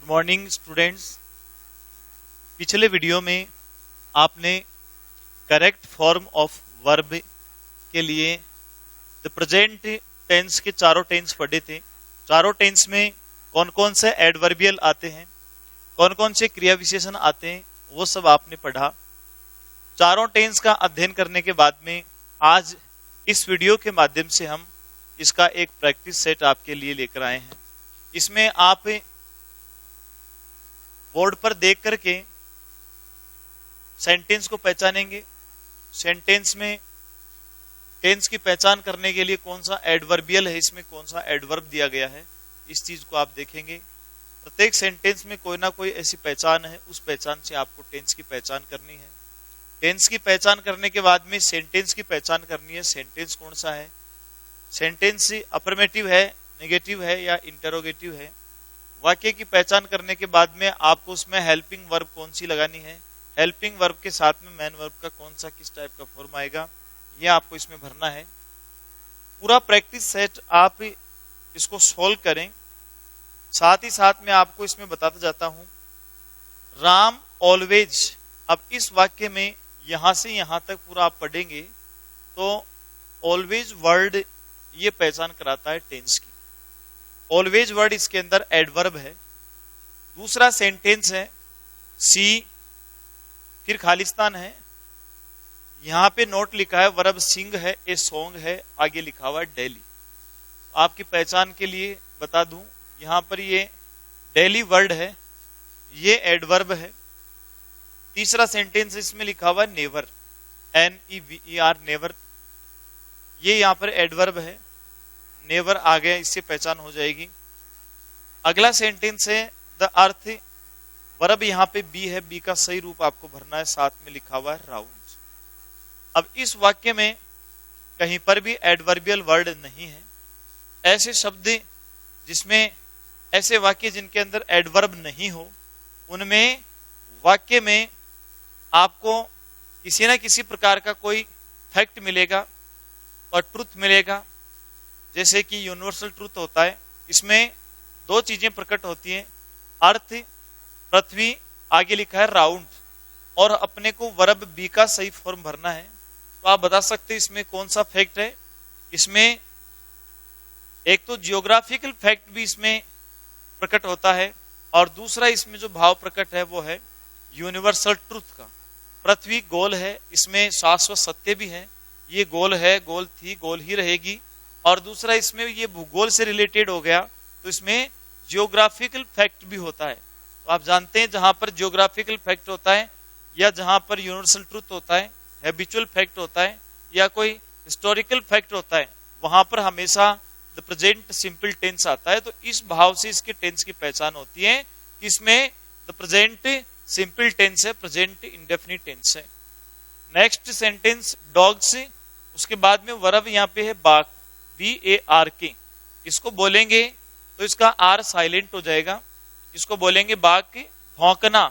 Morning students. पिछले video में आपने करेक्ट फॉर्म ऑफ वर्ब के लिए द प्रेजेंट टेंस के चारों टेंस पढ़े थे। चारों टेंस में कौन कौन से एडवर्बियल आते हैं, कौन कौन से क्रिया विशेषण आते हैं, वो सब आपने पढ़ा। चारों टेंस का अध्ययन करने के बाद में आज इस वीडियो के माध्यम से हम इसका एक प्रैक्टिस सेट आपके लिए लेकर आए हैं। इसमें आप बोर्ड पर देख करके सेंटेंस को पहचानेंगे। सेंटेंस में टेंस की पहचान करने के लिए कौन सा एडवर्बियल है, इसमें कौन सा एडवर्ब दिया गया है, इस चीज को आप देखेंगे। प्रत्येक सेंटेंस में कोई ना कोई ऐसी पहचान है, उस पहचान से आपको टेंस की पहचान करनी है। टेंस की पहचान करने के बाद में सेंटेंस की पहचान करनी है। सेंटेंस कौन सा है, सेंटेंस अफर्मेटिव है, नेगेटिव है या इंटरोगेटिव है। वाक्य की पहचान करने के बाद में आपको उसमें हेल्पिंग वर्ब कौन सी लगानी है, हेल्पिंग वर्ब के साथ में मेन वर्ब का कौन सा किस टाइप का फॉर्म आएगा, यह आपको इसमें भरना है। पूरा प्रैक्टिस सेट आप इसको सोल्व करें। साथ ही साथ में आपको इसमें बताता जाता हूं, राम ऑलवेज। अब इस वाक्य में यहां से यहां तक पूरा आप पढ़ेंगे तो ऑलवेज वर्ड ये पहचान कराता है टेंस की। ऑलवेज वर्ड इसके अंदर एडवर्ब है। दूसरा सेंटेंस है सी, फिर खालिस्तान है, यहां पे नोट लिखा है वर्ब सिंग है, ए सॉन्ग है, आगे लिखा हुआ है डेली। आपकी पहचान के लिए बता दूं, यहां पर ये डेली वर्ड है, ये एडवर्ब है। तीसरा सेंटेंस इसमें लिखा हुआ है नेवर, NEVER, नेवर, ये यहां पर एडवर्ब है। नेवर आ गया, इससे पहचान हो जाएगी। अगला सेंटेंस है द अर्थ, वर्ब यहां पे बी है, बी का सही रूप आपको भरना है, साथ में लिखा हुआ है राउंड। अब इस वाक्य में कहीं पर भी एडवर्बियल वर्ड नहीं है। ऐसे शब्द जिसमें, ऐसे वाक्य जिनके अंदर एडवर्ब नहीं हो, उनमें वाक्य में आपको किसी ना किसी प्रकार का कोई फैक्ट मिलेगा और ट्रुथ मिलेगा। जैसे कि यूनिवर्सल ट्रुथ होता है, इसमें दो चीजें प्रकट होती हैं, अर्थ, पृथ्वी, आगे लिखा है राउंड, और अपने को वर्ब बी का सही फॉर्म भरना है। तो आप बता सकते हैं इसमें कौन सा फैक्ट है। इसमें एक तो जियोग्राफिकल फैक्ट भी इसमें प्रकट होता है, और दूसरा इसमें जो भाव प्रकट है वो है यूनिवर्सल ट्रुथ का। पृथ्वी गोल है, इसमें शाश्वत सत्य भी है, ये गोल है, गोल थी, गोल ही रहेगी। और दूसरा इसमें ये भूगोल से रिलेटेड हो गया, तो इसमें जियोग्राफिकल फैक्ट भी होता है। तो आप जानते हैं जहां पर जियोग्राफिकल फैक्ट होता है या जहां पर यूनिवर्सल ट्रुथ होता है, हैबिचुअल फैक्ट होता है या कोई हिस्टोरिकल फैक्ट होता है, वहां पर हमेशा द प्रेजेंट सिंपल टेंस आता है। तो इस भाव से इसके टेंस की पहचान होती है कि इसमें द प्रेजेंट सिंपल टेंस है, प्रेजेंट इंडेफिनिट टेंस है। नेक्स्ट सेंटेंस डॉग्स, उसके बाद में वर्ब यहाँ पे है बाक, BARK। इसको बोलेंगे तो इसका R साइलेंट हो जाएगा। इसको बोलेंगे बाक, भौंकना,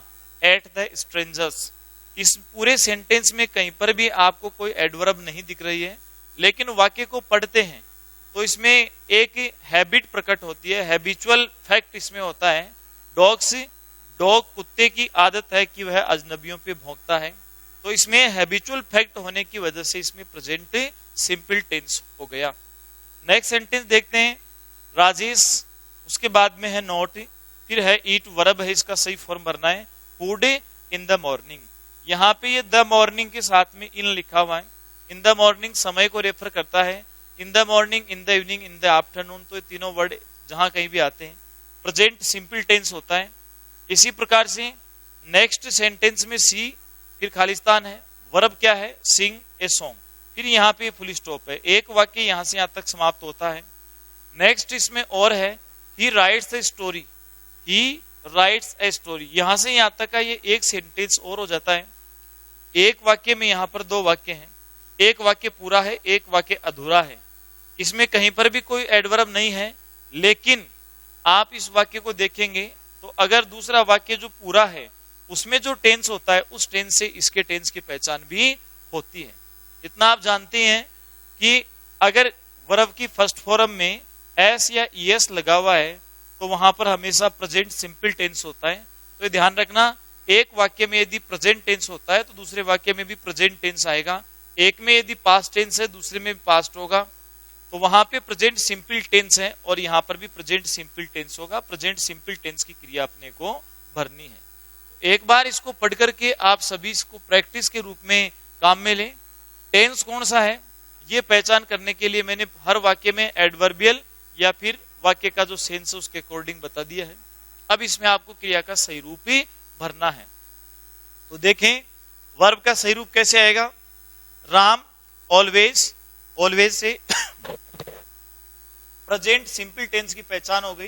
एट द स्ट्रेंजर्स। इस पूरे सेंटेंस में कहीं पर भी आपको कोई एडवर्ब नहीं दिख रही है, लेकिन वाक्य को पढ़ते हैं तो इसमें एक हैबिट प्रकट होती है, हैबिचुअल फैक्ट इसमें होता है। डॉग्स, डॉग कुत्ते की आदत है कि वह अजनबियों पे भौंकता है। तो इसमें हैबिचुअल फैक्ट होने की वजह से इसमें प्रेजेंट सिंपल टेंस हो गया। नेक्स्ट सेंटेंस देखते हैं, राजेश, उसके बाद में है नोट, फिर है ईट, वर्ब है, इसका सही फॉर्म भरना है फूड इन द मॉर्निंग। यहाँ पे ये द मॉर्निंग के साथ में इन लिखा हुआ है। इन द मॉर्निंग समय को रेफर करता है, in the morning, in the evening, in the afternoon, तो ये तीनों वर्ड जहां कहीं भी आते हैं प्रेजेंट सिंपल टेंस होता है। इसी प्रकार से नेक्स्ट सेंटेंस में सी, फिर खालिस्तान है, वर्ब क्या है सिंग ए सॉन्ग, फिर यहाँ पे फुल स्टॉप है। एक वाक्य यहां से यहां तक समाप्त होता है। नेक्स्ट इसमें और है, ही writes a story, he writes a story, यहां से यहां तक का ये एक सेंटेंस और हो जाता है। एक वाक्य में यहां पर दो वाक्य हैं, एक वाक्य पूरा है, एक वाक्य अधूरा है। इसमें कहीं पर भी कोई एडवर्ब नहीं है, लेकिन आप इस वाक्य को देखेंगे तो अगर दूसरा वाक्य जो पूरा है उसमें जो टेंस होता है, उस टेंस से इसके टेंस की पहचान भी होती है। इतना आप जानते हैं कि अगर वर्ब की फर्स्ट फॉर्म में एस या ईएस लगा हुआ है तो वहां पर हमेशा प्रेजेंट सिंपल टेंस होता है। तो ये ध्यान रखना, एक वाक्य में यदि प्रेजेंट टेंस होता है तो दूसरे वाक्य में भी प्रेजेंट टेंस आएगा। एक में यदि पास्ट टेंस है दूसरे में भी पास्ट होगा, तो वहां पे प्रेजेंट सिंपल टेंस है और यहां पर भी प्रेजेंट सिंपल टेंस होगा। प्रेजेंट सिंपल टेंस की क्रिया अपने को भरनी है। एक बार इसको पढ़ करके आप सभी इसको प्रैक्टिस के रूप में काम में लें। टेंस कौन सा है ये पहचान करने के लिए मैंने हर वाक्य में एडवर्बियल या फिर वाक्य का जो सेंस है उसके अकॉर्डिंग बता दिया है। अब इसमें आपको क्रिया का सही रूप ही भरना है। तो देखें वर्ब का सही रूप कैसे आएगा। राम ऑलवेज, ऑलवेज से प्रेजेंट सिंपल टेंस की पहचान हो गई।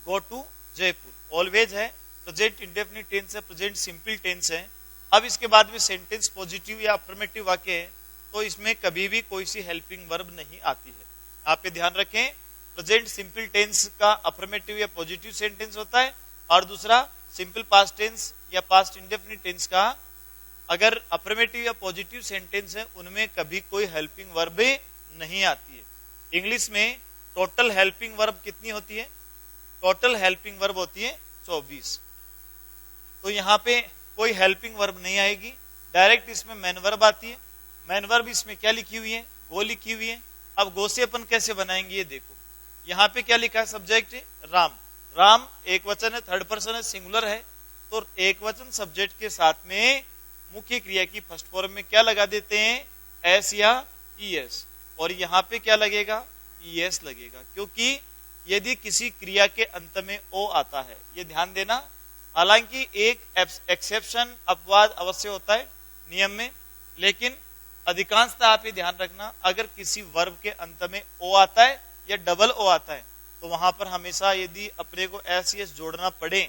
गो टू जयपुर ऑलवेज है, प्रेजेंट इंडेफिनिट टेंस है, प्रेजेंट सिंपल टेंस है। अब इसके बाद में सेंटेंस पॉजिटिव या अफर्मेटिव वाक्य है तो इसमें कभी भी कोई सी हेल्पिंग वर्ब नहीं आती है। आप ये ध्यान रखें, प्रेजेंट सिंपल टेंस का अफर्मेटिव या पॉजिटिव सेंटेंस होता है और दूसरा सिंपल पास्ट टेंस या पास्ट इंडेफिनिट टेंस का अगर अफर्मेटिव या पॉजिटिव सेंटेंस है उनमें कभी कोई हेल्पिंग वर्ब नहीं आती है। इंग्लिश में टोटल हेल्पिंग वर्ब कितनी होती है? टोटल हेल्पिंग वर्ब होती है 24। तो यहाँ पे कोई हेल्पिंग वर्ब नहीं आएगी, डायरेक्ट इसमें मैन वर्ब आती है। मैन वर्ब इसमें क्या लिखी हुई है? गो लिखी हुई है। अब गो से अपन कैसे बनाएंगे ये देखो। यहाँ पे क्या लिखा है? सब्जेक्ट राम, राम एक वचन है, थर्ड पर्सन है, सिंगुलर है। तो एक वचन सब्जेक्ट के साथ में मुख्य क्रिया की फर्स्ट फॉर्म में क्या लगा देते हैं? एस या ईएस। और यहाँ पे क्या लगेगा? ईएस लगेगा, क्योंकि यदि किसी क्रिया के अंत में ओ आता है, ये ध्यान देना। हालांकि एक एक्सेप्शन अपवाद अवश्य होता है नियम में, लेकिन अधिकांशतः आप ये ध्यान रखना, अगर किसी वर्ब के अंत में ओ आता है या डबल ओ आता है तो वहां पर हमेशा यदि अपने को एस ईएस जोड़ना पड़े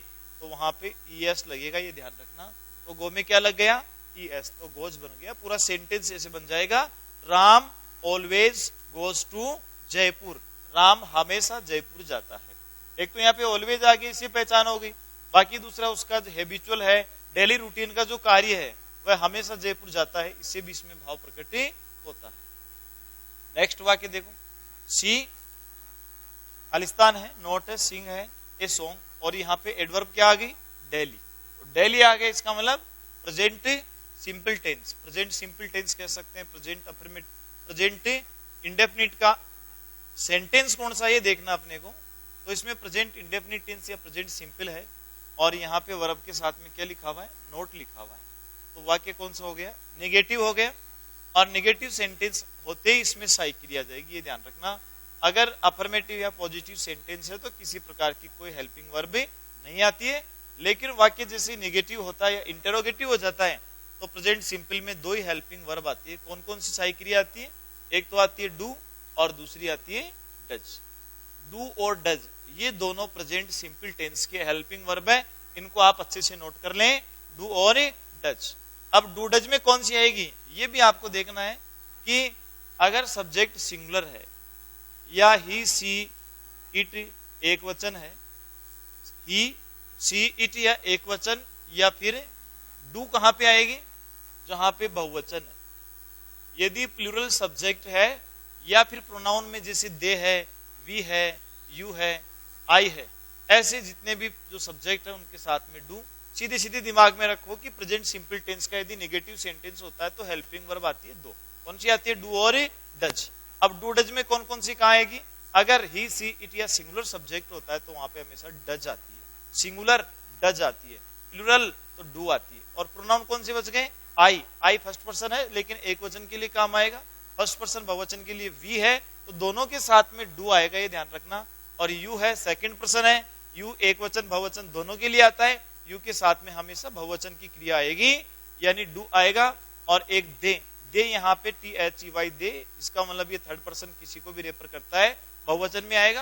तो वहां पे ईएस लगेगा, ये ध्यान रखना। तो गो में क्या लग गया? ईएस। तो गोज बन गया। पूरा सेंटेंस ऐसे बन जाएगा, Ram always goes to Jaipur, Ram हमेशा जयपुर जाता है। एक तो यहाँ पे ऑलवेज आ गई, इससे पहचान हो गई। बाकी दूसरा उसका जो हैबिचुअल है, डेली रूटीन का जो कार्य है वह हमेशा जयपुर जाता है, इससे भी इसमें भाव प्रकट होता है। नेक्स्ट वाक्य देखो, सी खालिस्तान है, नोट है, सिंग है, ए सॉन्ग, और यहाँ पे एडवर्ब क्या आ गई? डेली। तो डेली आ गया, इसका मतलब present simple tense. Present simple tense कह सकते हैं, प्रेजेंट अफर्मेटिव, प्रेजेंट इंडेफिनिट का सेंटेंस कौन सा ये देखना अपने को। तो इसमें प्रेजेंट इंडेफिनिट टेंस या प्रेजेंट सिंपल है और यहाँ पे वर्ब के साथ में क्या लिखा हुआ है? नोट लिखा हुआ है। तो वाक्य कौन सा हो गया? नेगेटिव हो गया। और नेगेटिव सेंटेंस होते ही इसमें साई क्रिया जाएगी, ये ध्यान रखना। अगर अफर्मेटिव या पॉजिटिव सेंटेंस है तो किसी प्रकार की कोई हेल्पिंग वर्ब नहीं आती है। लेकिन वाक्य जैसे नेगेटिव होता है या इंटरोगेटिव हो जाता है तो प्रेजेंट सिंपल में दो ही हेल्पिंग वर्ब आती है। कौन कौन सी साई क्रिया आती है? एक तो आती है डू और दूसरी आती है डज। डू और डज ये दोनों प्रेजेंट सिंपल टेंस के हेल्पिंग वर्ब है, इनको आप अच्छे से नोट कर लें, डू और डज। अब डू डज में कौन सी आएगी ये भी आपको देखना है कि अगर सब्जेक्ट सिंगुलर है या ही सी इट एक वचन है, ही सी इट या एक वचन, या फिर डू कहां पे आएगी? जहां पे बहुवचन है। यदि प्लूरल सब्जेक्ट है या फिर प्रोनाउन में जैसे दे है, वी है, यू है, आई है, ऐसे जितने भी जो सब्जेक्ट है उनके साथ में डू। सीधे सीधे दिमाग में रखो कि प्रेजेंट सिंपल टेंस का यदि नेगेटिव सेंटेंस होता है तो हेल्पिंग वर्ब आती है दो। कौन सी आती है? डू और डज। अब डू डज में कौन कौन सी कहां आएगी? अगर ही सी इट या सिंगुलर सब्जेक्ट होता है तो वहां पे हमेशा डज आती है, सिंगुलर डज आती है, प्लूरल तो डू आती है। और प्रोनाउन कौन से बच गए? आई। आई फर्स्ट पर्सन है लेकिन एक वचन के लिए काम आएगा, फर्स्ट पर्सन बहुवचन के लिए वी है, तो दोनों के साथ में डू आएगा, ये ध्यान रखना। और यू है सेकंड पर्सन है, यू एक वचन बहुवचन दोनों के लिए आता है, यू के साथ में हमेशा बहुवचन की क्रिया आएगी यानी डू आएगा। और एक दे, दे यहाँ पे THEY दे, इसका मतलब ये थर्ड पर्सन किसी को भी रेफर करता है, बहुवचन में आएगा,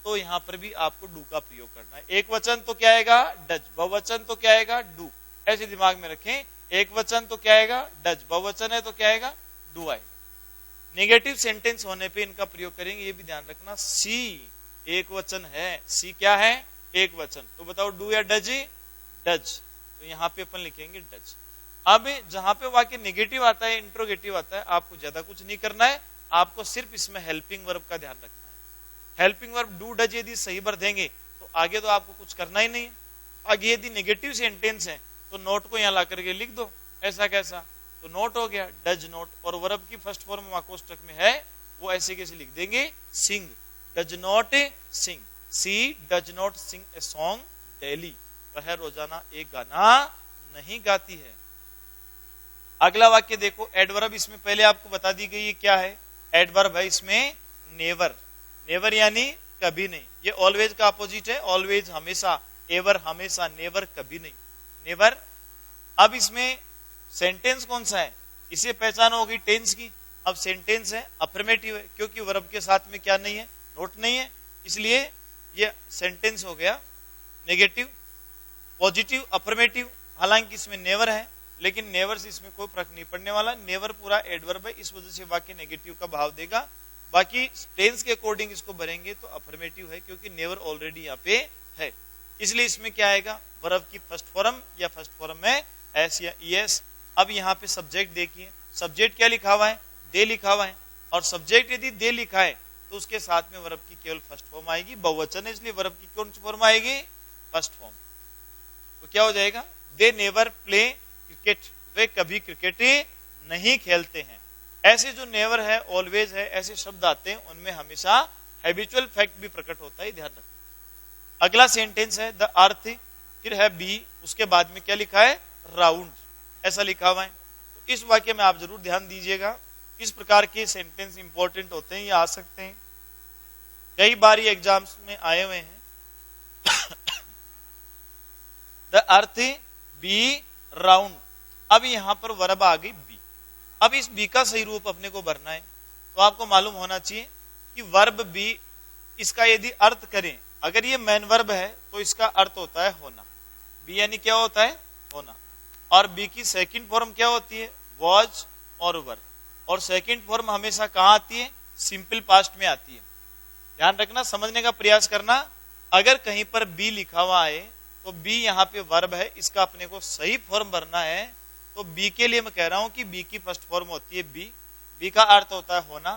तो यहाँ पर भी आपको डू का प्रयोग करना है। एक वचन तो क्या आएगा? डज। बहुवचन तो क्या आएगा? डू। ऐसे दिमाग में रखें, एक वचन तो क्या आएगा? डज। बहुवचन है तो क्या आएगा? डू आएगा। नेगेटिव सेंटेंस होने पे इनका प्रयोग करेंगे, ये भी ध्यान रखना। सी एक वचन है, सी क्या है? एक वचन। तो बताओ डू या डज? डज। तो यहाँ पे अपन लिखेंगे डज। अब जहां पे वाक्य नेगेटिव आता है, इंट्रोगेटिव आता है, आपको ज्यादा कुछ नहीं करना है, आपको सिर्फ इसमें हेल्पिंग वर्ब का ध्यान रखना है। हेल्पिंग वर्ब डू डज यदि सही भर देंगे तो आगे तो आपको कुछ करना ही नहीं है। आगे यदि नेगेटिव सेंटेंस है तो नोट को यहाँ ला करके लिख दो, ऐसा कैसा, तो नोट हो गया, डज नोट। और वर्ब की फर्स्ट फॉर्म वाक्योष्टक में है, वो ऐसे कैसे लिख देंगे, sing, does not sing, she does not sing a song daily, वह रोजाना एक गाना नहीं गाती है। अगला वाक्य देखो, एडवर्ब इसमें पहले आपको बता दी गई है क्या है, एडवर्ब है इसमें नेवर, नेवर यानी कभी नहीं, ये ऑलवेज का अपोजिट है, ऑलवेज हमेशा, एवर हमेशा, नेवर कभी नहीं, नेवर। अब इसमें सेंटेंस कौन सा है, इसे पहचान हो गई टेंस की। अब सेंटेंस है अफर्मेटिव है, क्योंकि वर्ब के साथ में क्या नहीं है, नोट नहीं है, इसलिए ये सेंटेंस हो गया नेगेटिव, पॉजिटिव, अफर्मेटिव। हालांकि इसमें नेवर है, लेकिन नेवर से इसमें कोई फर्क नहीं पड़ने वाला, नेवर पूरा एडवर्ब है, इस वजह से वाक्य नेगेटिव का भाव देगा। बाकी टेंस के अकॉर्डिंग इसको भरेंगे तो अफर्मेटिव है, क्योंकि नेवर ऑलरेडी यहाँ पे है, इसलिए इसमें क्या आएगा, वर्ब की फर्स्ट फॉर्म या फर्स्ट फॉर्म में एस या ईएस। अब यहाँ पे सब्जेक्ट देखिए, सब्जेक्ट क्या लिखा हुआ है, दे लिखा हुआ है, और सब्जेक्ट यदि दे लिखा है तो उसके साथ में वर्ब की केवल फर्स्ट फॉर्म आएगी, बहुवचन है इसलिए वर्ब की कौन सी फॉर्म आएगी, फर्स्ट फॉर्म। तो क्या हो जाएगा, दे नेवर प्ले क्रिकेट, वे कभी क्रिकेट नहीं खेलते हैं। ऐसे जो नेवर है, ऑलवेज है, ऐसे शब्द आते हैं, उनमें हमेशा हैबिचुअल फैक्ट भी प्रकट होता है, ध्यान रखना। अगला सेंटेंस है द अर्थ, फिर है बी, उसके बाद में क्या लिखा है, राउंड, ऐसा लिखा हुआ है। तो इस वाक्य में आप जरूर ध्यान दीजिएगा, इस प्रकार के सेंटेंस इंपॉर्टेंट होते हैं, ये आ सकते हैं, कई बार ये एग्जाम्स में आए हुए हैं। द अर्थ बी राउंड, अब यहां पर वर्ब आ गई बी। अब इस बी का सही रूप अपने को भरना है, तो आपको मालूम होना चाहिए कि वर्ब बी, इसका यदि अर्थ करें, अगर ये मेन वर्ब है तो इसका अर्थ होता है होना, बी यानी क्या होता है, होना। और बी की सेकंड फॉर्म क्या होती है, वॉज और वर, और सेकंड फॉर्म हमेशा कहां आती है, सिंपल पास्ट में आती है। ध्यान रखना, समझने का प्रयास करना। अगर कहीं पर बी लिखा हुआ है तो बी यहाँ पे वर्ब है, इसका अपने को सही फॉर्म भरना है। तो बी के लिए मैं कह रहा हूं कि बी की फर्स्ट फॉर्म होती है बी, बी का अर्थ होता है होना,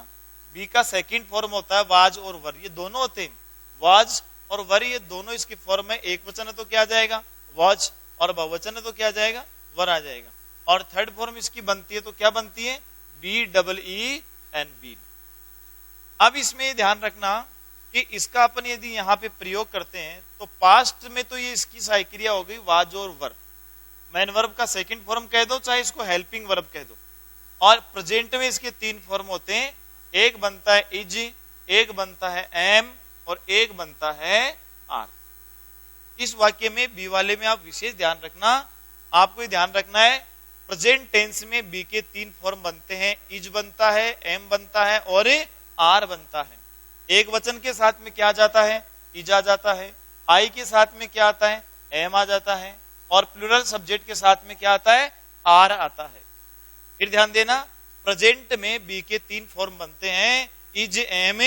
बी का सेकंड फॉर्म होता है वाज और वर, ये दोनों होते हैं, वाज और वर, ये दोनों इसकी फॉर्म है। एक वचन है तो क्या आ जाएगा, वाज, और बहुवचन है तो क्या आ जाएगा, वर आ जाएगा। और थर्ड फॉर्म इसकी बनती है तो क्या बनती है, B double E N B. अब इसमें ध्यान रखना कि इसका अपन यदि यहाँ पे प्रयोग करते हैं तो पास्ट में तो ये इसकी सहायक क्रिया हो गई वाज और वर, मेन वर्ब का सेकंड फॉर्म कह दो, चाहे इसको हेल्पिंग वर्ब कह दो। और प्रेजेंट में इसके तीन फॉर्म होते हैं, एक बनता है इज, एक बनता है एम, और एक बनता है आर। इस वाक्य में बी वाले में आप विशेष ध्यान रखना, आपको ये ध्यान रखना है प्रेजेंट टेंस में बी के तीन फॉर्म बनते हैं, इज बनता है, एम बनता है और आर बनता है। एक वचन के साथ में क्या जाता है, इज आ जाता है, आई के साथ में क्या आता है, एम आ जाता है, और प्लूरल सब्जेक्ट के साथ में क्या आता है, आर आता है। फिर ध्यान देना, प्रेजेंट में बी के तीन फॉर्म बनते हैं, इज एम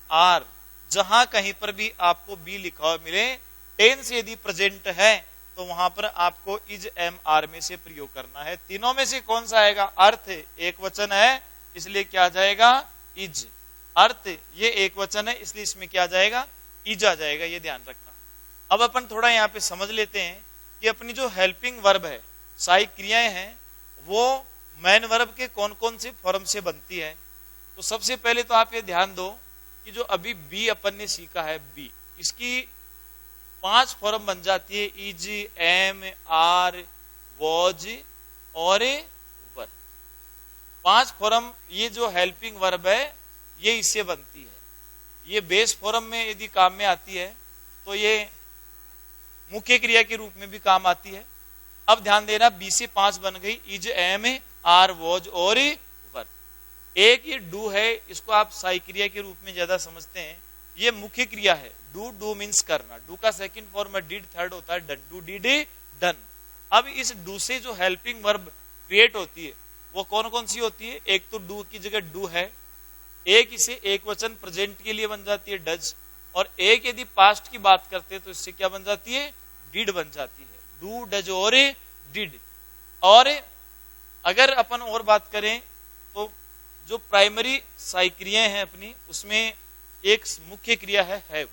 आर। जहां कहीं पर भी आपको बी लिखा हुआ मिले, टेंस यदि प्रेजेंट है तो वहां पर आपको इज एम आर में से प्रयोग करना है। तीनों में से कौन सा आएगा, अर्थ एक वचन है इसलिए क्या आ जाएगा, इज। अर्थ ये एक वचन है इसलिए इसमें क्या आ जाएगा, इज आ जाएगा, ये ध्यान रखना। अब अपन थोड़ा यहाँ पे समझ लेते हैं कि अपनी जो हेल्पिंग वर्ब है, सहायक क्रियाएं हैं, वो मेन वर्ब के कौन कौन से फॉर्म से बनती है। तो सबसे पहले तो आप ये ध्यान दो कि जो अभी बी अपन ने सीखा है, बी, इसकी 5 फॉर्म बन जाती है, इज, एम, आर, वॉज और वर। 5 फॉर्म ये जो हेल्पिंग वर्ब है ये इससे बनती है। ये बेस फॉर्म में यदि काम में आती है तो ये मुख्य क्रिया के रूप में भी काम आती है। अब ध्यान देना, बी से 5 बन गई, इज, एम, आर, वॉज और वर। एक ये डू है, इसको आप सहायक क्रिया के रूप में ज्यादा समझते हैं, ये मुख्य क्रिया है। डू, डू मीन्स करना, डू का सेकंड फॉर्म है डिड, थर्ड होता है डन, डू, डिड, डन। अब इस डू से जो हेल्पिंग वर्ब क्रिएट होती है वो कौन कौन सी होती है, एक तो डू की जगह डू है, एक इसे एक वचन प्रेजेंट के लिए बन जाती है डज, और एक यदि पास्ट की बात करते हैं तो इससे क्या बन जाती है, डिड बन जाती है, डू, डज और डिड। और अगर अपन और बात करें तो जो प्राइमरी सहायक क्रियाएं हैं अपनी, उसमें एक मुख्य क्रिया है हैव।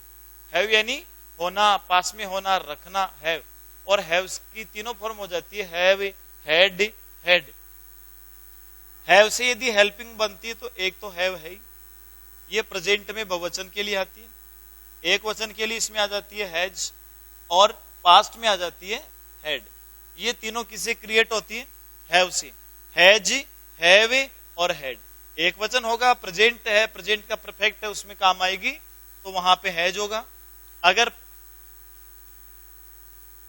हैव यानी होना, पास में होना, रखना, हैव, और हैव की तीनों फॉर्म हो जाती है हैव, हैड, हैड। हैव से यदि हेल्पिंग बनती है तो एक तो हैव है ही, ये प्रेजेंट में बहुवचन के लिए आती है, एक वचन के लिए इसमें आ जाती है हैज, और पास्ट में आ जाती है हैड। ये तीनों किससे क्रिएट होती है? हैव से। हैज, हैव और हैड। एक वचन होगा, प्रेजेंट है, प्रेजेंट का परफेक्ट है, उसमें काम आएगी तो वहां पे हैज होगा। अगर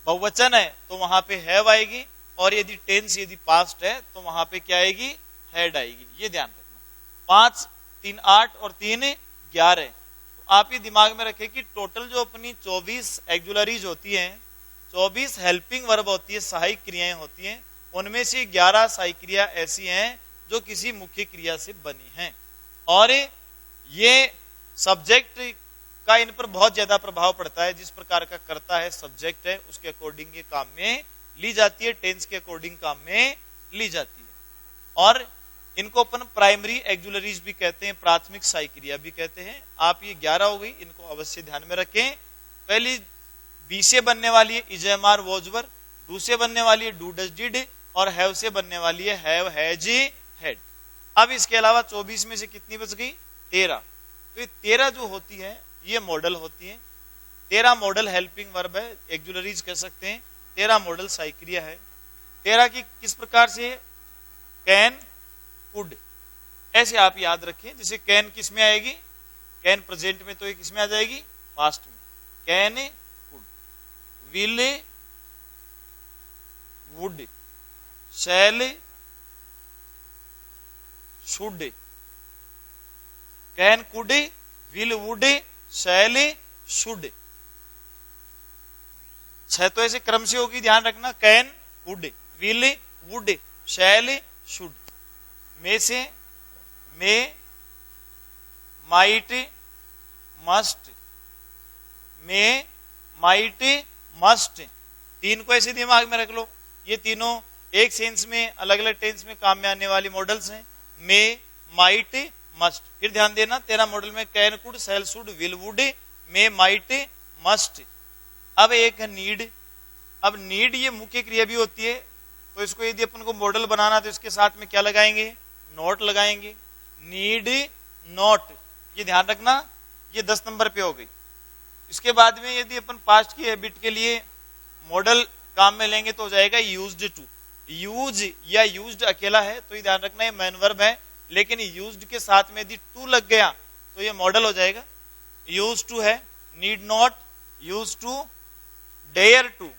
बहुवचन है तो वहां पे हैव आएगी, और यदि टेंस यदि पास्ट है तो वहां पे क्या आएगी? हैड आएगी। ये ध्यान रखना। 5, 3, 8 और 3, 11। तो आप ये दिमाग में रखें कि टोटल जो अपनी 24 एक्जुलरीज होती हैं, 24 हेल्पिंग वर्ब होती है, सहायक क्रियाएं होती हैं, उनमें से 11 सहायक क्रिया ऐसी हैं जो किसी मुख्य क्रिया से बनी हैं, और ये सब्जेक्ट का इन पर बहुत ज्यादा प्रभाव पड़ता है। जिस प्रकार का करता है सब्जेक्ट है उसके अकॉर्डिंग ये काम में ली जाती है, टेंस के अकॉर्डिंग काम में ली जाती है। और इनको अपन प्राइमरी एक्जुलरीज भी कहते हैं, प्राथमिक सहायक क्रिया भी कहते हैं। आप ये 11 हो गई, इनको अवश्य ध्यान में रखें। पहली बी से बनने वाली है इज, एम, आर, वॉज, वर। दूसरे बनने वाली है डू, डज, डिड, और हैव से बनने वाली है हैव, हैज, हैड। अब इसके अलावा 24 में से कितनी बच गई? 13। तो ये 13 जो होती है ये मॉडल होती है। 13 मॉडल हेल्पिंग वर्ब है, एक्जुलरीज कह सकते हैं। 13 मॉडल सहायक क्रिया है। 13 की किस प्रकार से? कैन, कुड, ऐसे आप याद रखें। जैसे कैन किस में आएगी? कैन प्रेजेंट में, तो ये किस में आ जाएगी? पास्ट में। Can, could, will, would, shall, should. Can, could, will, would, shall, should. 6 तो ऐसे क्रम से होगी, ध्यान रखना। Can, could, will, would, shall, should. में से may, might, must. May, might, must. 3 को ऐसे दिमाग में रख लो। ये तीनों एक सेंस में, अलग अलग टेंस में काम में आने वाली मॉडल्स हैं। May, might, must. फिर ध्यान देना 13 मॉडल में can, could, shall, should, will, would, may, might, must. अब एक है नीड। अब नीड ये मुख्य क्रिया भी होती है, तो इसको यदि अपन को मॉडल बनाना तो इसके साथ में क्या लगाएंगे? नोट लगाएंगे। नीड, नोट, ये ध्यान रखना। ये 10 नंबर पे हो गई। इसके बाद में यदि अपन पास्ट की हैबिट के लिए मॉडल काम में लेंगे तो हो जाएगा यूज्ड टू। यूज या यूज्ड अकेला है तो ये ध्यान रखना है मैन वर्ब है, लेकिन यूज्ड के साथ में यदि टू लग गया तो ये मॉडल हो जाएगा। यूज टू है, need not, use to, dare to.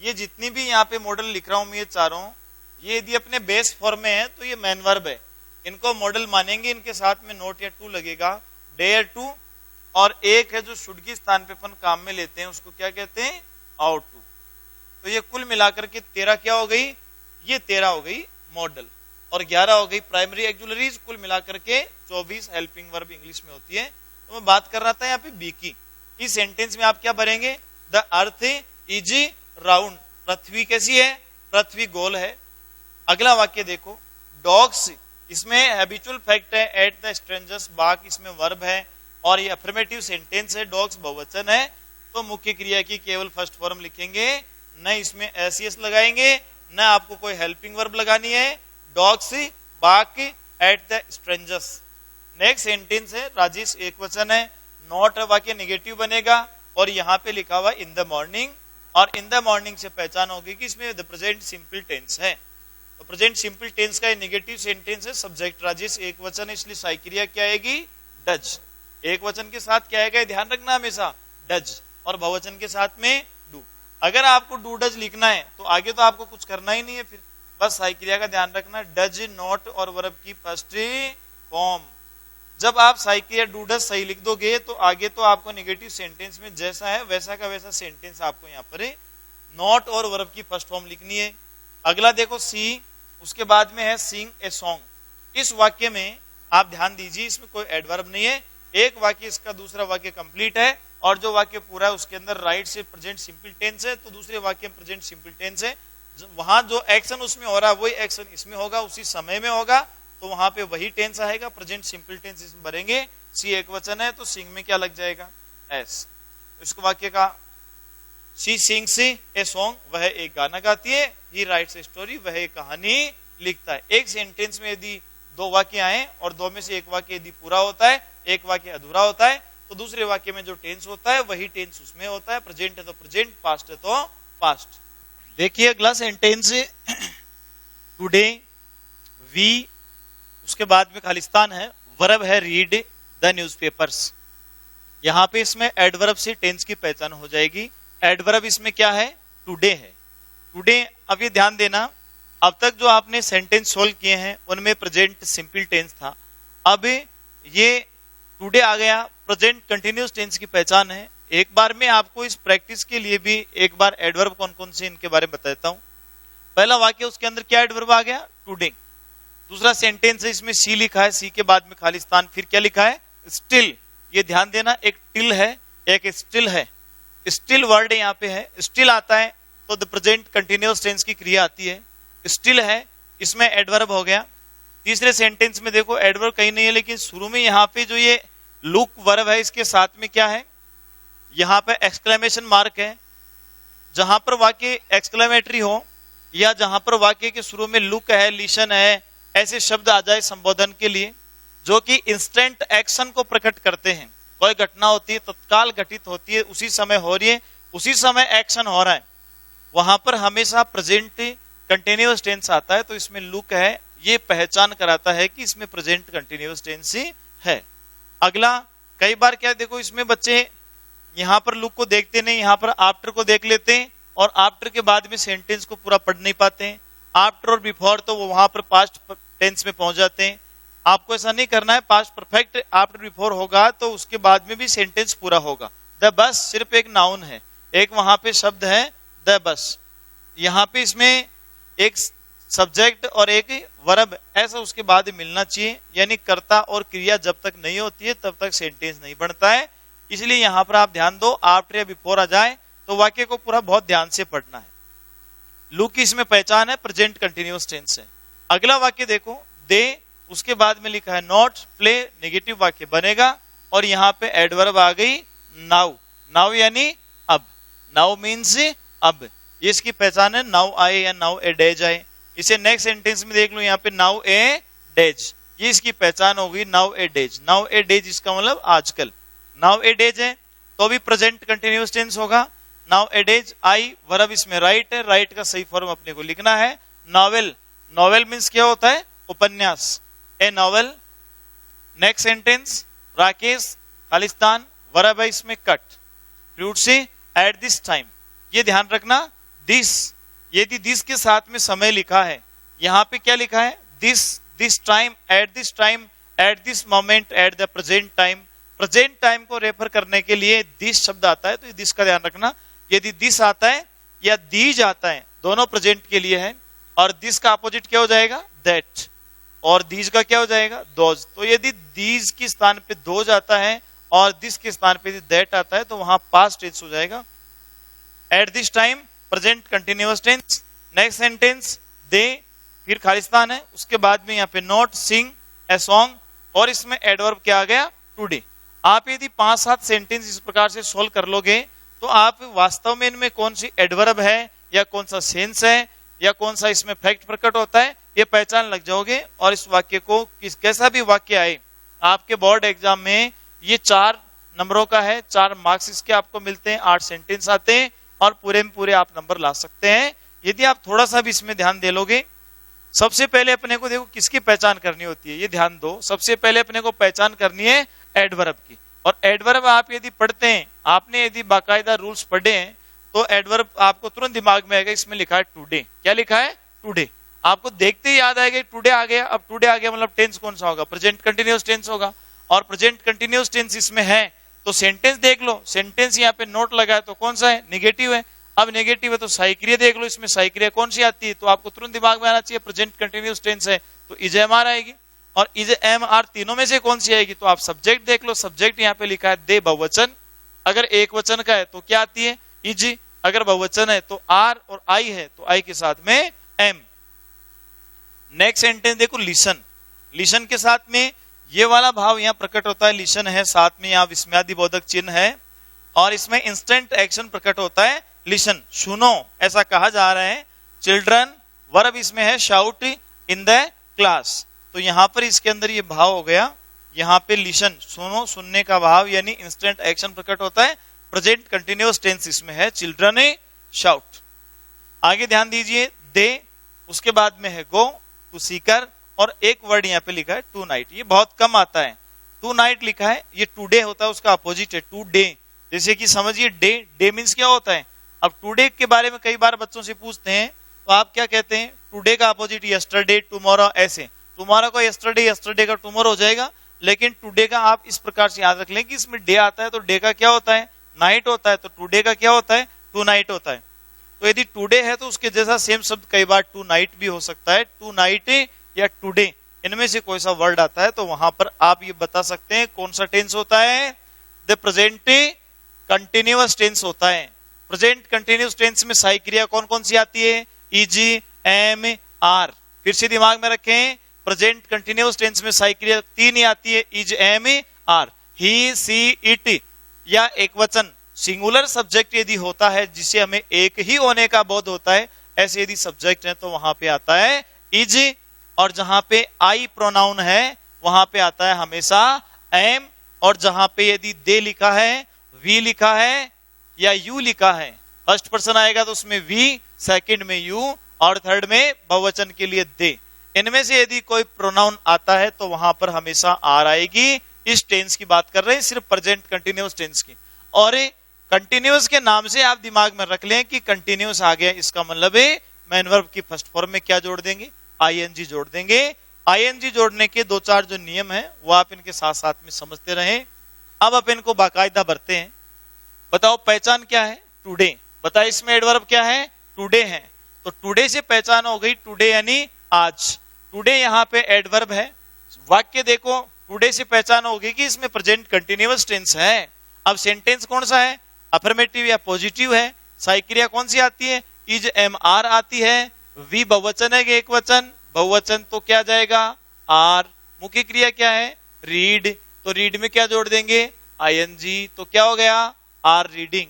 ये जितनी भी यहाँ पे मॉडल लिख रहा हूं मैं, ये चारों, ये यदि अपने बेस फॉर्म में है तो ये मैन वर्ब है, इनको मॉडल मानेंगे। इनके साथ में नोट या टू लगेगा। डेयर टू, और एक है जो शुड के स्थान पे अपन काम में लेते हैं, उसको क्या कहते हैं? Ought to. तो ये कुल मिलाकर के 13 क्या हो गई? ये 13 हो गई मॉडल, और 11 हो गई प्राइमरी एक्जुलरीज। कुल मिलाकर के 24 हेल्पिंग वर्ब इंग्लिश में होती है। तो मैं बात कर रहा था यहाँ पे बी की। इस सेंटेंस में आप क्या भरेंगे? The earth is round. पृथ्वी कैसी है? पृथ्वी गोल है। अगला वाक्य देखो, डॉग्स, इसमें हैबिचुअल फैक्ट है। एट द स्ट्रेंजर्स, बाग इसमें वर्ब है, और ये अफर्मेटिव सेंटेंस है। डॉग्स बहुवचन है, तो मुख्य क्रिया की केवल फर्स्ट फॉर्म लिखेंगे, न इसमें एस लगाएंगे, न आपको कोई हेल्पिंग वर्ब लगानी है। Dogs, Bagh, at the strangers. Next sentence है राजेश, एक वचन है। नॉट वाक्य नेगेटिव बनेगा, और यहां पे लिखा हुआ इन द मॉर्निंग, और इन द मॉर्निंग से पहचान होगी कि इसमें द प्रेजेंट सिंपल टेंस है। तो प्रेजेंट सिंपल टेंस का नेगेटिव सेंटेंस है। सब्जेक्ट राजेश एक वचन है, इसलिए सहायक क्रिया क्या आएगी? डज। एक वचन के साथ क्या आएगा? ध्यान रखना हमेशा, डज, और बहुवचन के साथ में डू। अगर आपको डू डज लिखना है तो आगे तो आपको कुछ करना ही नहीं है, फिर बस सहायक क्रिया का ध्यान रखना। डज, नॉट और वर्ब की फर्स्ट फॉर्म। जब आप सहायक क्रिया डू डज सही लिख दोगे तो आगे तो आपको नेगेटिव सेंटेंस में जैसा है वैसा का वैसा सेंटेंस आपको यहाँ पर नॉट और वर्ब की फर्स्ट फॉर्म लिखनी है। अगला देखो सी, उसके बाद में है सिंग ए सॉन्ग। इस वाक्य में आप ध्यान दीजिए, इसमें कोई एडवर्ब नहीं है। एक वाक्य इसका दूसरा वाक्य कंप्लीट है, और जो वाक्य पूरा है उसके अंदर राइट से प्रेजेंट सिंपल टेंस है, तो दूसरे वाक्य में प्रेजेंट सिंपल टेंस है। वहां जो एक्शन उसमें हो रहा है वही एक्शन इसमें होगा, उसी समय में होगा, तो वहां पे वही टेंस आएगा। प्रेजेंट सिंपल टेंस इसमें भरेंगे। सी एक वचन है तो सिंग में क्या लग जाएगा? एस। इसको वाक्य का शी सिंग्स ए सॉन्ग, वह एक गाना गाती है, ही राइट्स ए स्टोरी, वह एक कहानी लिखता है। एक सेंटेंस में यदि दो वाक्य आए और दो में से एक वाक्य यदि पूरा होता है, एक वाक्य अधूरा होता है, तो दूसरे वाक्य में जो टेंस होता है वही टेंस उसमें होता है। प्रेजेंट है तो प्रेजेंट, पास्ट है तो पास्ट। देखिए अगला सेंटेंस टुडे, वी, उसके बाद में खालिस्तान है, वर्ब है रीड द न्यूज़पेपर्स। यहां पे इसमें एडवर्ब से टेंस की पहचान हो जाएगी। एडवर्ब इसमें क्या है? टुडे है। टुडे, अब ये ध्यान देना, अब तक जो आपने सेंटेंस सोल्व किए हैं उनमें प्रेजेंट सिंपल टेंस था, अब ये टुडे आ गया, प्रेजेंट कंटिन्यूअस टेंस की पहचान है। एक बार में आपको इस प्रैक्टिस के लिए भी एक बार एडवर्ब कौन कौन से इनके बारे में बता देता हूं। पहला वाक्य, उसके अंदर क्या एडवर्ब आ गया? टुडे। दूसरा सेंटेंस है, इसमें सी लिखा है, सी के बाद में खालिस्तान, फिर क्या लिखा है? स्टिल। ये ध्यान देना, एक टिल है एक स्टिल है, स्टिल वर्ड यहाँ पे है। स्टिल आता है तो द प्रेजेंट कंटिन्यूअस टेंस की क्रिया आती है, स्टिल है, इसमें एडवर्ब हो गया। तीसरे सेंटेंस में देखो एडवर्ब कहीं नहीं है, लेकिन शुरू में यहाँ पे जो ये लुक वर्ब है इसके साथ में क्या है? यहाँ पे एक्सक्लेमेशन मार्क है। जहां पर वाक्य एक्सक्लेमेटरी हो या जहां पर वाक्य के शुरू में लुक है, लिसन है, ऐसे शब्द आ जाए संबोधन के लिए जो कि इंस्टेंट एक्शन को प्रकट करते हैं। कोई घटना होती है, तत्काल घटित होती है, उसी समय हो रही है, उसी समय एक्शन हो रहा है, वहां पर हमेशा प्रेजेंट कंटिन्यूअस टेंस आता है। तो इसमें लुक है, ये पहचान कराता है कि इसमें प्रेजेंट कंटिन्यूअस टेंस ही है। अगला, कई बार क्या देखो इसमें बच्चे यहां पर लुक को देखते नहीं, यहां पर आफ्टर को देख लेते हैं और आफ्टर के बाद में सेंटेंस को पूरा पढ़ नहीं पाते हैं। आफ्टर और बिफोर तो वो वहां पर पास्ट टेंस में पहुंच जाते हैं। आपको ऐसा नहीं करना है, पास्ट परफेक्ट आफ्टर बिफोर होगा तो उसके बाद में भी सेंटेंस पूरा होगा। द बस सिर्फ एक नाउन है, एक वहां पे शब्द है द बस, यहां पे इसमें एक सब्जेक्ट और एक वर्ब ऐसा उसके बाद मिलना चाहिए, यानी कर्ता और क्रिया जब तक नहीं होती है तब तक सेंटेंस नहीं बनता है। इसलिए यहां पर आप ध्यान दो, आफ्टर या बिफोर आ जाए तो वाक्य को पूरा बहुत ध्यान से पढ़ना है। लुक की इसमें पहचान है, प्रेजेंट कंटिन्यूअस टेंस है। अगला वाक्य देखो, दे, उसके बाद में लिखा है नॉट प्ले, नेगेटिव वाक्य बनेगा और यहां पे एडवर्ब आ गई नाउ। नाउ यानी अब, नाउ मीन्स अब, ये इसकी पहचान है। नाउ आए या नाउ ए डेज आए। इसे नेक्स्ट सेंटेंस में देख लो, यहाँ पे नाउ ए डेज, ये इसकी पहचान होगी, नाउ ए डेज। नाउ ए डेज इसका मतलब आजकल। नाउ ए डेज है तो भी प्रेजेंट कंटिन्यूअस टेंस होगा। Now A days I, verb इसमें राइट है, राइट का सही फॉर्म अपने को लिखना है। नॉवेल, नॉवेल मीन्स क्या होता है? उपन्यास, ए novel. Next sentence, Rakesh, Khalistan, verb है इसमें कट। फ्रूट्सी, एट दिस टाइम, ये ध्यान रखना, दिस, यदि दिस के साथ में समय लिखा है, यहां पे क्या लिखा है? This time, at this time, at this moment, at the present time. Present time को रेफर करने के लिए दिस शब्द आता है, तो दिस का ध्यान रखना। यदि दिस आता है या दीज आता है, दोनों प्रेजेंट के लिए है, और दिस का अपोजिट क्या हो जाएगा? दैट, और दीज का क्या हो जाएगा? दोज। तो यदि दीज के स्थान पे दोज आता है और दिस के स्थान पे दैट आता है तो वहां पास्ट टेंस हो जाएगा। At this time, present continuous tense. Next sentence, they, फिर खालिस्तान है, उसके बाद में यहाँ पे नॉट सिंग ए सॉन्ग, और इसमें एडवर्ब क्या आ गया? टुडे। आप यदि 5-7 सेंटेंस इस प्रकार से सोल्व कर लोगे तो आप वास्तव में इनमें कौन सी एडवर्ब है या कौन सा सेंस है या कौन सा इसमें फैक्ट प्रकट होता है ये पहचान लग जाओगे। और इस वाक्य को कैसा भी वाक्य आए आपके बोर्ड एग्जाम में, ये 4 नंबरों का है, 4 मार्क्स इसके आपको मिलते हैं, 8 सेंटेंस आते हैं और पूरे में पूरे आप नंबर ला सकते हैं यदि आप थोड़ा सा भी इसमें ध्यान दे लोगे। सबसे पहले अपने को देखो किसकी पहचान करनी होती है, ये ध्यान दो। सबसे पहले अपने को पहचान करनी है एडवर्ब की, और एडवर्ब आप यदि पढ़ते हैं, आपने यदि बाकायदा रूल्स पढ़े हैं तो एडवर्ब आपको तुरंत दिमाग में आएगा। इसमें लिखा है टुडे, क्या लिखा है? टुडे। आपको देखते ही याद आएगा टुडे आ गया। अब टुडे आ गया मतलब टेंस कौन सा होगा? प्रेजेंट कंटिन्यूअस टेंस होगा, और प्रेजेंट कंटिन्यूअस टेंस इसमें है तो सेंटेंस देख लो। सेंटेंस यहाँ पे नोट लगा है तो कौन सा है? नेगेटिव है। अब नेगेटिव है तो सही क्रिया देख लो, इसमें सही क्रिया कौन सी आती है? तो आपको तुरंत दिमाग में आना चाहिए प्रेजेंट कंटिन्यूअस टेंस है तो इज एम आर आएगी, और इज एम आर तीनों में से कौन सी आएगी? तो आप सब्जेक्ट देख लो। सब्जेक्ट यहाँ पे लिखा है दे बहुवचन, अगर एक वचन का है तो क्या आती है? इज, अगर बहुवचन है तो आर, और आई है तो आई के साथ में एम। नेक्स्ट सेंटेंस देखो, लिसन। लिसन के साथ में ये वाला भाव यहाँ प्रकट होता है, लिसन है, साथ में यहाँ विस्मयादिबोधक चिन्ह है, और इसमें इंस्टेंट एक्शन प्रकट होता है। लिसन, सुनो, ऐसा कहा जा रहा है। चिल्ड्रन वर्ब इसमें है शाउट इन द क्लास, तो यहां पर इसके अंदर ये भाव हो गया। यहाँ पे लिसन, सुनो, सुनने का भाव यानी इंस्टेंट एक्शन प्रकट होता है। प्रेजेंट कंटिन्यूअस टेंस इसमें है, चिल्ड्रन शाउट। आगे ध्यान दीजिए, दे, उसके बाद में है गो, टू सीकर, और एक वर्ड यहाँ पे लिखा है टू नाइट। ये बहुत कम आता है, टू नाइट लिखा है, ये टुडे होता है, उसका अपोजिट है टू डे। जैसे कि समझिए डे, डे मीन्स क्या होता है। अब टुडे के बारे में कई बार बच्चों से पूछते हैं, तो आप क्या कहते हैं, टुडे का अपोजिट यस्टरडे, टुमारो, ऐसे। टुमारो का यस्टरडे, यस्टरडे का टुमारो हो जाएगा। लेकिन टुडे का आप इस प्रकार से याद रख लें कि इसमें डे आता है तो डे का क्या होता है, नाइट होता है, तो टुडे का क्या होता है, टू नाइट होता है। तो यदि टुडे है तो उसके जैसा सेम शब्द कई बार टू नाइट भी हो सकता है। टू नाइट या टुडे, इनमें से कोई सा वर्ड आता है तो वहां पर आप ये बता सकते हैं कौन सा टेंस होता है, द प्रेजेंट कंटिन्यूअस टेंस होता है। प्रेजेंट कंटिन्यूअस टेंस में सहायक क्रिया कौन कौन सी आती है, इज, एम, आर। फिर से दिमाग में रखें, प्रेजेंट कंटिन्यूअस टेंस में सहायक क्रिया तीन ही आती है, is, am, are. He, she, it या एक वचन सिंगुलर सब्जेक्ट यदि होता है जिसे हमें एक ही होने का बोध होता है, ऐसे यदि सब्जेक्ट है तो वहां पे आता है इज, और जहां पे आई प्रोनाउन है वहां पे आता है हमेशा एम, और जहां पे यदि दे लिखा है, वी लिखा है या यू लिखा है, फर्स्ट पर्सन आएगा तो उसमें वी, सेकंड में यू, और थर्ड में बहुवचन के लिए दे। इनमें से यदि कोई प्रोनाउन आता है तो वहां पर हमेशा आर आएगी। इस टेंस की बात कर रहे हैं, सिर्फ प्रेजेंट कंटिन्यूअस टेंस की। और कंटिन्यूअस के नाम से आप दिमाग में रख लें कि कंटिन्यूअस आ गया, इसका मतलब है मैन वर्ब की फर्स्ट फॉर्म में क्या जोड़ देंगे, आईएनजी जोड़ देंगे। आईएनजी जोड़ने के दो चार जो नियम है वो आप इनके साथ साथ में समझते रहें। अब आप इनको बाकायदा भरते हैं। बताओ पहचान क्या है, टुडे। बताओ इसमें एडवर्ब क्या है, टुडे है। तो टुडे से पहचान हो गई, टुडे यानी आज। टुडे यहाँ पे एडवर्ब है। वाक्य देखो, टुडे से पहचान होगी कि इसमें प्रेजेंट कंटिन्यूअस टेंस है। अब सेंटेंस कौन सा है, अफर्मेटिव या पॉजिटिव है। सहायक क्रिया कौन सी आती है, इज, एम, आर आती है। वी बहुवचन है कि एक वचन, बहुवचन तो क्या जाएगा, आर। मुख्य क्रिया क्या है, रीड, तो रीड में क्या जोड़ देंगे, आईएनजी, तो क्या हो गया, are reading.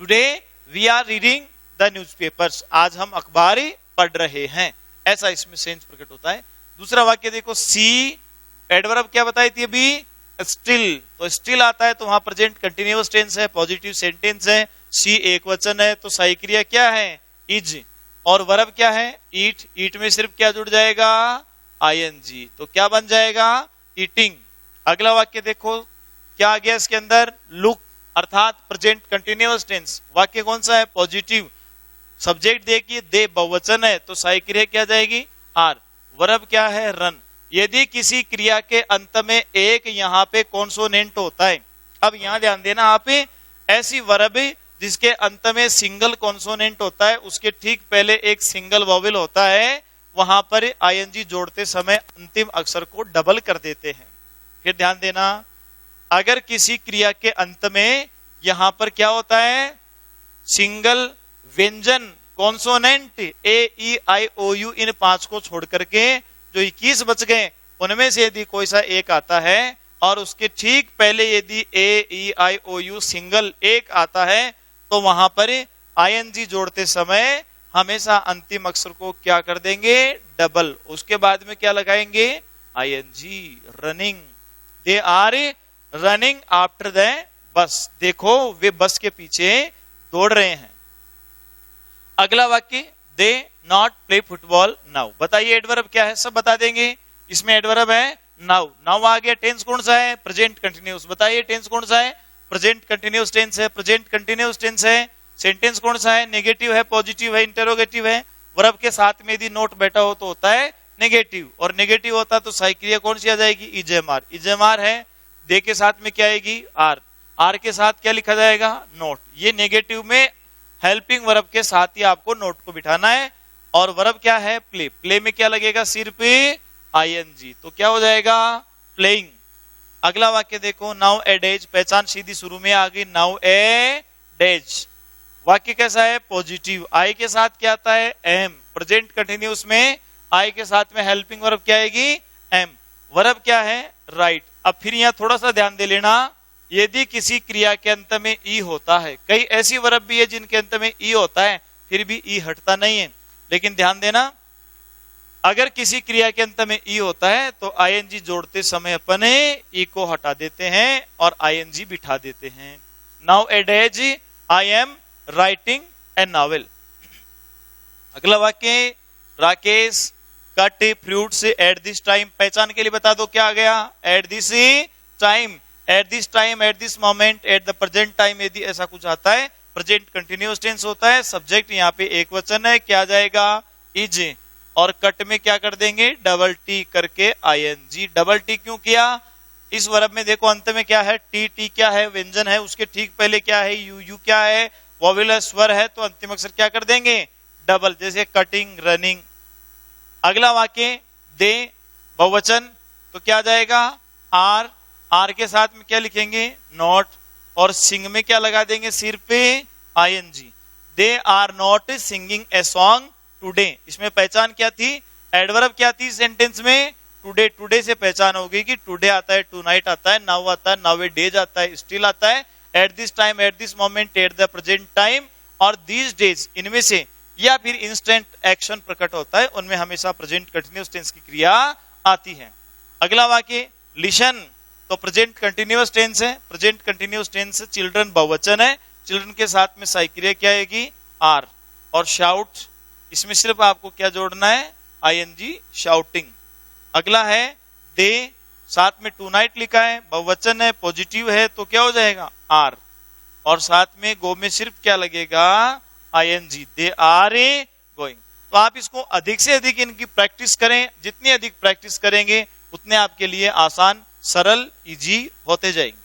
Today we are reading the newspapers, आज हम अखबार पढ़ रहे हैं, ऐसा इसमें सेंस प्रकट होता है। दूसरा वाक्य देखो, सी, एडवर्ब क्या बताई थी अभी, स्टिल, तो स्टिल आता है तो वहां प्रेजेंट कंटिन्यूअस टेंस है, पॉजिटिव सेंटेंस है। सी एक वचन है तो सहायक क्रिया क्या है, इज, और वर्ब क्या है, ईट। ईट में सिर्फ क्या जुड़ जाएगा, आईएनजी, तो क्या बन जाएगा, ईटिंग। अगला वाक्य देखो क्या आ गया इसके अंदर, लुक, अर्थात प्रेजेंट कंटिन्यूअस टेंस। वाक्य कौन सा है, पॉजिटिव। सब्जेक्ट देखिए दे बहुवचन है तो सहायक क्रिया क्या जाएगी, आर। वर्ब क्या है, रन। यदि किसी क्रिया के अंत में एक यहाँ पे कॉन्सोनेंट होता है, अब यहाँ ध्यान देना आप, ऐसी वर्ब जिसके अंत में सिंगल कॉन्सोनेंट होता है, उसके ठीक पहले एक सिंगल वॉवेल होता है, वहां पर आईएनजी जोड़ते समय अंतिम अक्षर को डबल कर देते हैं। फिर ध्यान देना, अगर किसी क्रिया के अंत में यहां पर क्या होता है, सिंगल व्यंजन consonant A, E, I, O, you, इन पांच को छोड़ करके जो 21 बच गए, उनमें से यदि कोई सा एक आता है और उसके ठीक पहले यदि ए, ई, आई, ओ, यू सिंगल एक आता है, तो वहां पर आईएनजी जोड़ते समय हमेशा अंतिम अक्षर को क्या कर देंगे, डबल। उसके बाद में क्या लगाएंगे, ING. Running, they are running after the bus, देखो वे बस के पीछे दौड़ रहे हैं। अगला वाक्य, they not play football now. बताइए एडवर्ब क्या है, सब बता देंगे। इसमें एडवर्ब है नाउ। नाउ आ गया, टेंस कौन सा है, प्रेजेंट कंटिन्यूअस। बताइए टेंस कौन सा है, प्रेजेंट कंटिन्यूअस टेंस है। प्रेजेंट कंटिन्यूअस टेंस है। सेंटेंस कौन सा है, नेगेटिव है, पॉजिटिव है, इंटरोगेटिव है। वर्ब के साथ में यदि नोट बैठा हो तो होता है नेगेटिव, और नेगेटिव होता तो सहायक क्रिया कौन सी आ जाएगी, इजेमार। इजेमार है, दे के साथ में क्या आएगी, आर। आर के साथ क्या लिखा जाएगा, नोट। ये नेगेटिव में हेल्पिंग वर्ब के साथ ही आपको नोट को बिठाना है। और वर्ब क्या है, प्ले। प्ले में क्या लगेगा, सिर्फ आईएनजी, तो क्या हो जाएगा, प्लेइंग। अगला वाक्य देखो, नाउ ए डेज, पहचान सीधी शुरू में आ गई, नाउ ए डेज। वाक्य कैसा है, पॉजिटिव। आई के साथ क्या आता है, एम। प्रेजेंट कंटिन्यूअस में आई के साथ में हेल्पिंग वर्ब क्या आएगी, एम। वर्ब क्या है, राइट। अब फिर यहाँ थोड़ा सा ध्यान दे लेना, यदि किसी क्रिया के अंत में ई होता है, कई ऐसी वर्ब भी है जिनके अंत में ई होता है फिर भी ई हटता नहीं है, लेकिन ध्यान देना अगर किसी क्रिया के अंत में ई होता है तो आईएनजी जोड़ते समय अपन ई को हटा देते हैं और आईएनजी बिठा देते हैं। Nowadays I am writing a novel. अगला वाक्य, Rakesh cut fruits at this time. पहचान के लिए बता दो क्या आ गया, at this time, at this time, at this moment, at the present time. यदि ऐसा कुछ आता है प्रेजेंट कंटिन्यूअस टेंस होता है, सब्जेक्ट यहाँ पे एक वचन है, क्या जाएगा इज, और कट में क्या कर देंगे डबल टी करके आईएनजी। डबल टी क्यों किया, इस वर्ब में देखो अंत में क्या है, टी, टी क्या है व्यंजन है, उसके ठीक पहले क्या है यू, यू क्या है वोवेल स्वर है, तो अंतिम अक्षर क्या कर देंगे डबल, जैसे कटिंग रनिंग। अगला वाक्य, दे बहुवचन तो क्या जाएगा आर, आर के साथ में क्या लिखेंगे नॉट, और सिंग में क्या लगा देंगे सिर पे ING. They are not singing a song today. इसमें पहचान क्या थी, एडवर्ब क्या थी सेंटेंस में टुडे, टुडे से पहचान होगी कि टुडे आता है, टू नाइट आता है, नाउ आता है, नाउ ए डेज आता है, स्टिल आता है, eight this time, at this moment, at the present time और दीज डेज, इनमें से या फिर इंस्टेंट एक्शन प्रकट होता है, उनमें हमेशा प्रेजेंट कंटिन्यूअस टेंस की क्रिया आती है। अगला वाक्य, लिशन तो प्रेजेंट कंटिन्यूअस टेंस है, प्रेजेंट कंटिन्यूअस टेंस, चिल्ड्रन बहुवचन है, चिल्ड्रन के साथ में सहायक क्रिया क्या आएगी आर, और शाउट इसमें सिर्फ आपको क्या जोड़ना है आईएनजी शाउटिंग। अगला है दे, साथ में टू नाइट लिखा है, बहुवचन है, पॉजिटिव है, तो क्या हो जाएगा आर, और साथ में गो में सिर्फ क्या लगेगा ING, they are a going. तो आप इसको अधिक से अधिक इनकी प्रैक्टिस करें, जितनी अधिक प्रैक्टिस करेंगे उतने आपके लिए आसान, सरल, इजी होते जाएंगे।